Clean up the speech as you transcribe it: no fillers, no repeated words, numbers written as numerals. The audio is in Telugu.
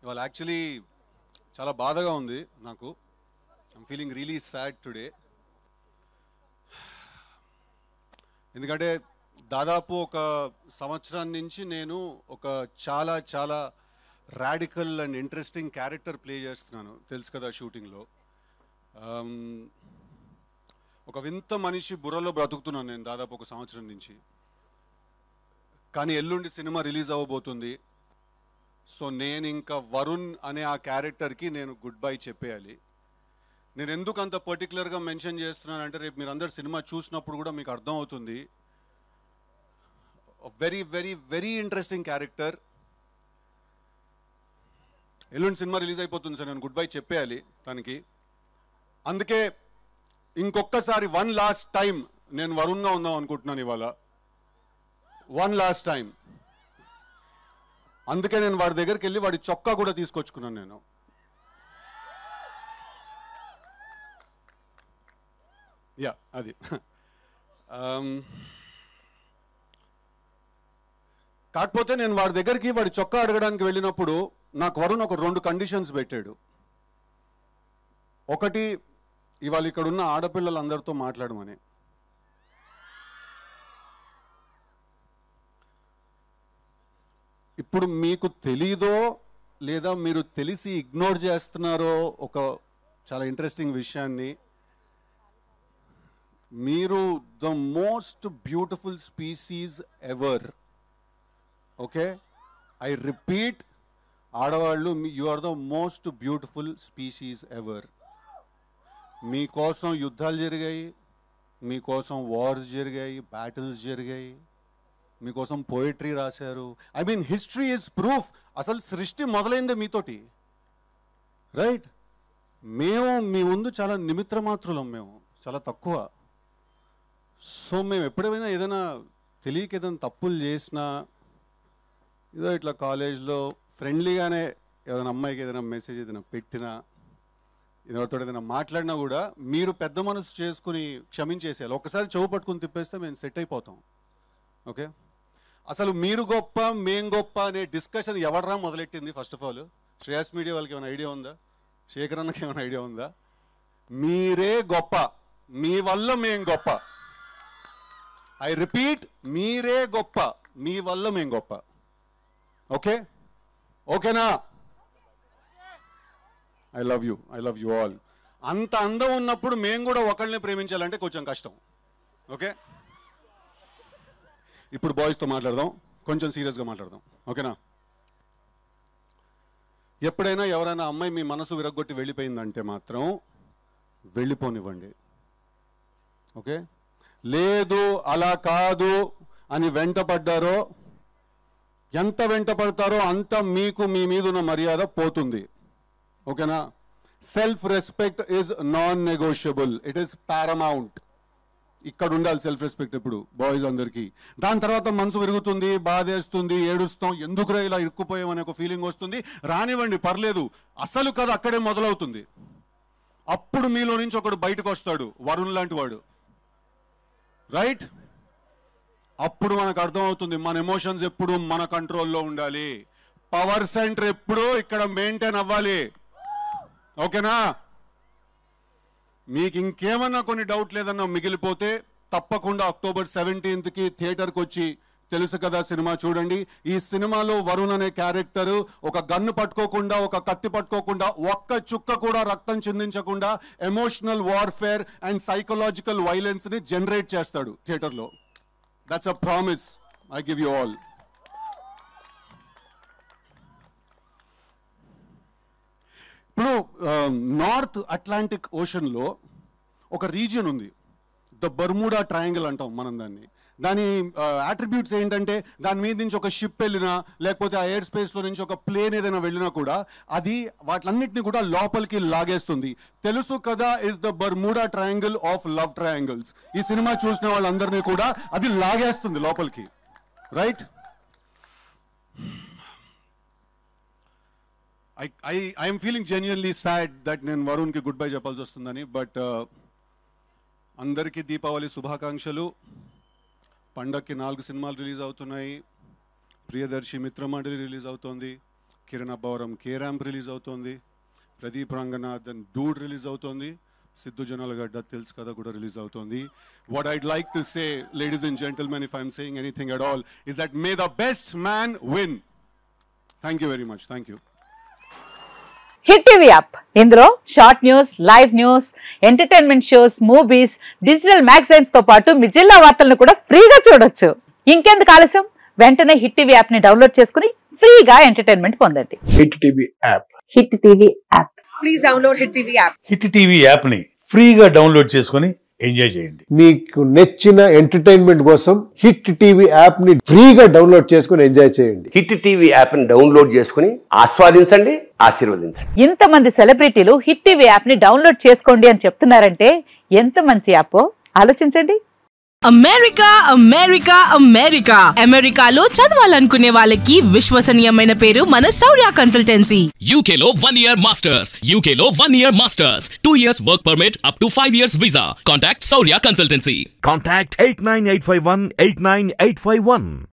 ఇవాళ యాక్చువల్లీ చాలా బాధగా ఉంది నాకు. I'm feeling really sad today. ఎందుకంటే దాదాపు ఒక సంవత్సరం నుంచి నేను ఒక చాలా చాలా radical and interesting character play చేస్తున్నాను, తెలుసు కదా షూటింగ్లో. ఒక వింత మనిషి బుర్రలో బ్రతుకుతున్నాను నేను దాదాపు ఒక సంవత్సరం నుంచి. కానీ ఎల్లుండి సినిమా రిలీజ్ అవ్వబోతుంది. సో నేను ఇంకా వరుణ్ అనే ఆ క్యారెక్టర్కి నేను గుడ్ బై చెప్పేయాలి. నేను ఎందుకు అంత పర్టికులర్గా మెన్షన్ చేస్తున్నానంటే రేపు మీరు అందరు సినిమా చూసినప్పుడు కూడా మీకు అర్థం అవుతుంది. Very very very interesting character. ఎల్లుండి సినిమా రిలీజ్ అయిపోతుంది సార్, నేను గుడ్ బై చెప్పేయాలి తనకి. అందుకే ఇంకొకసారి వన్ లాస్ట్ టైం నేను వరుణ్గా ఉందాం అనుకుంటున్నాను ఇవాళ. One last time. అందుకే నేను వాడి దగ్గరికి వెళ్ళి వాడి చొక్కా కూడా తీసుకొచ్చుకున్నాను నేను. యా అది కాకపోతే నేను వాడి దగ్గరికి వాడి చొక్కా అడగడానికి వెళ్ళినప్పుడు నాకు వరుణ్ ఒక 2 కండిషన్స్ పెట్టాడు. ఒకటి, ఇవాళ ఇక్కడ ఉన్న ఆడపిల్లలందరితో మాట్లాడమని. ఇప్పుడు మీకు తెలీదో లేదా మీరు తెలిసి ఇగ్నోర్ చేస్తున్నారో ఒక చాలా ఇంట్రెస్టింగ్ విషయాన్ని. మీరు the most beautiful species ever. Okay, I repeat, ఆడవాళ్ళు you are the most beautiful species ever. మీకోసం యుద్ధాలు జరిగాయి, మీకోసం వార్స్ జరిగాయి, బ్యాటిల్స్ జరిగాయి, మీకోసం పోయిటరీ రాశారు. I mean history is proof. అసలు సృష్టి మొదలైందే మీతోటి, రైట్? మేము మీ ముందు చాలా నిమిత్ర మాత్రులం, మేము చాలా తక్కువ. సో మేము ఎప్పుడైనా ఏదైనా తెలియక ఏదైనా తప్పులు చేసినా, ఏదో ఇట్లా కాలేజ్లో ఫ్రెండ్లీగానే ఏదైనా అమ్మాయికి ఏదైనా మెసేజ్ ఏదైనా పెట్టినా, ఎవరితో ఏదైనా మాట్లాడినా కూడా మీరు పెద్ద మనసు చేసుకుని క్షమించేసేయాలి. ఒకసారి చెవు పట్టుకుని తిప్పేస్తే మేము సెట్ అయిపోతాం. ఓకే, అసలు మీరు గొప్ప మేం గొప్ప అనే డిస్కషన్ ఎవడరా మొదలెట్టింది? First of all Shreyas media వాళ్ళకి ఏమైనా ఐడియా ఉందా? శేఖర్ అన్నకి ఏమైనా ఐడియా ఉందా? మీరే గొప్ప, మీ వల్ల మేం గొప్ప. ఐ రిపీట్, మీరే గొప్ప, మీ వల్ల మేం గొప్ప. ఓకే, ఓకేనా? I love you all. అంత అందం ఉన్నప్పుడు మేము కూడా ఒకళ్ళని ప్రేమించాలంటే కొంచెం కష్టం. ఓకే, ఇప్పుడు బాయ్స్తో మాట్లాడదాం, కొంచెం సీరియస్గా మాట్లాడదాం. ఓకేనా? ఎప్పుడైనా ఎవరైనా అమ్మాయి మీ మనసు విరగ్గొట్టి వెళ్ళిపోయిందంటే మాత్రం వెళ్ళిపోనివ్వండి. ఓకే, లేదు అలా కాదు అని వెంటపడ్డారో, ఎంత వెంటపడతారో అంత మీకు మీ మీద ఉన్న మర్యాద పోతుంది. ఓకేనా? Self respect is non negotiable, it is paramount. ఇక్కడ ఉండాలి సెల్ఫ్ రెస్పెక్ట్ ఇప్పుడు బాయ్స్ అందరికీ. దాని తర్వాత మనసు విరుగుతుంది, బాధేస్తుంది, ఏడుస్తాం, ఎందుకురా ఇలా ఇరుక్కుపోయాం అనే ఒక ఫీలింగ్ వస్తుంది. రానివ్వండి, పర్లేదు. అసలు కథ అక్కడే మొదలవుతుంది. అప్పుడు మీలో నుంచి ఒకడు బయటకు వస్తాడు, వరుణ్ లాంటి వాడు, రైట్? అప్పుడు మనకు అర్థమవుతుంది మన ఎమోషన్స్ ఎప్పుడు మన కంట్రోల్లో ఉండాలి. పవర్ సెంటర్ ఎప్పుడు ఇక్కడ మెయింటైన్ అవ్వాలి. ఓకేనా? మీకు ఇంకేమన్నా కొన్ని డౌట్ లేదన్నా మిగిలిపోతే తప్పకుండా October 17కి థియేటర్కి వచ్చి తెలుసు కదా సినిమా చూడండి. ఈ సినిమాలో వరుణ్ అనే క్యారెక్టర్ ఒక గన్ను పట్టుకోకుండా, ఒక కత్తి పట్టుకోకుండా, ఒక్క చుక్క కూడా రక్తం చిందించకుండా emotional warfare and psychological violence ని జనరేట్ చేస్తాడు థియేటర్లో. That's a promise I give you all. ఇప్పుడు నార్త్ అట్లాంటిక్ ఓషన్లో ఒక రీజియన్ ఉంది, ద బర్ముడా ట్రయాంగిల్ అంటాం మనం దాన్ని. దాని అట్రిబ్యూట్స్ ఏంటంటే దాని మీద నుంచి ఒక షిప్ వెళ్ళినా, లేకపోతే ఆ ఎయిర్ స్పేస్లో నుంచి ఒక ప్లేన్ ఏదైనా వెళ్ళినా కూడా అది వాటిలన్నింటినీ కూడా లోపలికి లాగేస్తుంది. తెలుసు కదా, is the Bermuda triangle of love triangles. ఈ సినిమా చూసిన వాళ్ళందరినీ కూడా అది లాగేస్తుంది లోపలికి, right? I'm feeling genuinely sad that నేను వరుణ్కి గుడ్ బై చెప్పాల్సి వస్తుందని. బట్ అందరికీ దీపావళి శుభాకాంక్షలు. పండగకి 4 సినిమాలు రిలీజ్ అవుతున్నాయి. ప్రియదర్శి మిత్రమండలి రిలీజ్ అవుతోంది, Kiran Abbavaram K ramp release అవుతోంది, ప్రదీప్ రంగనాథన్ డూడ్ రిలీజ్ అవుతోంది, సిద్ధు జనాలగడ్డ తెలుసు కదా కూడా రిలీజ్ అవుతోంది. What I'd like to say, ladies and gentlemen, if I'm saying anything at all, is that may the best man win. Thank you very much. Thank you. Hit TV app, ఇందులో short news, live news, entertainment shows, movies, digital magazines తో పాటు మీ జిల్లా వార్తలను కూడా ఫ్రీగా చూడొచ్చు. ఇంకెందుకు ఆలస్యం, వెంటనే హిట్ టీవీ యాప్ ని డౌన్లోడ్ చేసుకుని ఫ్రీగా ఎంటర్టైన్మెంట్ పొందండి. Hit TV app. Hit TV app. Please download hit TV app. Hit TV app ని ఫ్రీగా డౌన్లోడ్ చేసుకుని ఎంజాయ్ చేయండి. మీకు నచ్చిన ఎంటర్టైన్మెంట్ కోసం హిట్ టీవీ యాప్ ని ఫ్రీగా డౌన్లోడ్ చేసుకుని ఎంజాయ్ చేయండి. హిట్ టీవీ యాప్ ని డౌన్లోడ్ చేసుకుని ఆస్వాదించండి, ఆశీర్వదించండి. ఇంతమంది సెలబ్రిటీలు హిట్ టీవీ యాప్ ని డౌన్లోడ్ చేసుకోండి అని చెప్తున్నారంటే ఎంత మంచి యాప్ ఆలోచించండి. అమెరికా అమెరికా అమెరికా అమెరికాలో చదవాలనుకునే వాళ్ళకి విశ్వసనీయమైన పేరు మన శౌర్య కన్సల్టెన్సీ. UK లో 1 year masters, UK లో 1 year masters, 2 years work permit up to 5 years visa. Contact Saurya Consultancy. Contact 89851 89851.